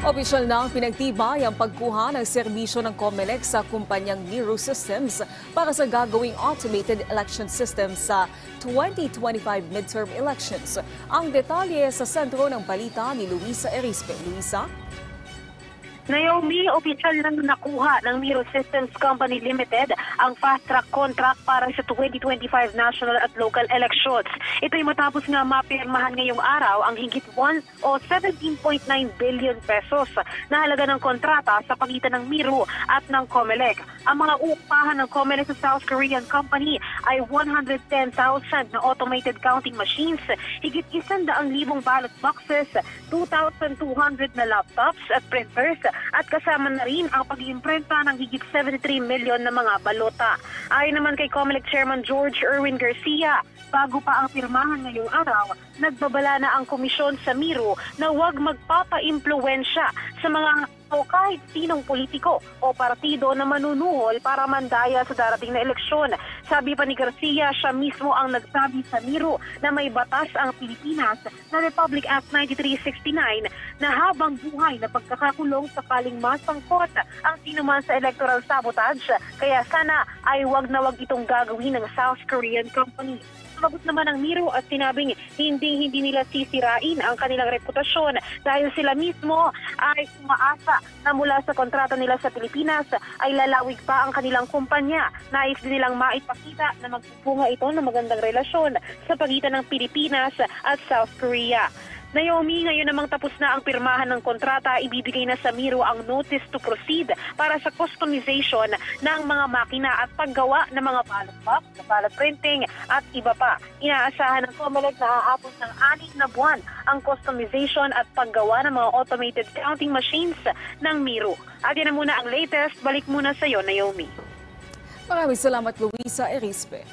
Opisyal na pinagtibay ang pagkuha ng serbisyo ng COMELEC sa kumpanyang Miro Systems para sa gagawing automated election system sa 2025 midterm elections. Ang detalye sa sentro ng balita ni Luisa Erispe. Luisa? Naomi, opisyal nang nakuha ng Miro Systems Company Limited ang fast-track contract para sa 2025 national at local elections. Ito'y matapos nga mapirmahan ngayong araw ang higit 17.9 billion pesos na halaga ng kontrata sa pagitan ng Miro at ng COMELEC. Ang mga upahan ng COMELEC sa South Korean company ay 110,000 na automated counting machines, higit 100,000 ballot boxes, 2,200 na laptops at printers, at kasama na rin ang pag-iimprenta ng higit 73 million na mga balota. Ayon naman kay COMELEC Chairman George Erwin Garcia, bago pa ang pirmahan ngayong araw, nagbabala na ang komisyon sa Miro na huwag magpapa-impluwensya sa mga o kahit sinong politiko o partido na manunuhol para mandaya sa darating na eleksyon. Sabi pa ni Garcia, siya mismo ang nagsabi sa Miro na may batas ang Pilipinas na Republic Act 9369 na habang buhay na pagkakakulong sakaling masangkot ang sinuman sa electoral sabotage, kaya sana ay wag na wag itong gagawin ng South Korean company. Sumagot naman ang Miro at sinabing hindi nila sisirain ang kanilang reputasyon dahil sila mismo ay umaasa na mula sa kontrata nila sa Pilipinas ay lalawig pa ang kanilang kumpanya. Nais din nilang maipakita na magpupunga ito ng magandang relasyon sa pagitan ng Pilipinas at South Korea. Naomi, ngayon namang tapos na ang pirmahan ng kontrata, ibibigay na sa Miro ang notice to proceed para sa customization ng mga makina at paggawa ng mga ballot box, ballot printing at iba pa. Inaasahan ng COMELEC na aabot ng 6 na buwan ang customization at paggawa ng mga automated counting machines ng Miro. At yan na muna ang latest. Balik muna sa iyo, Naomi. Maraming salamat, Luisa Erispe.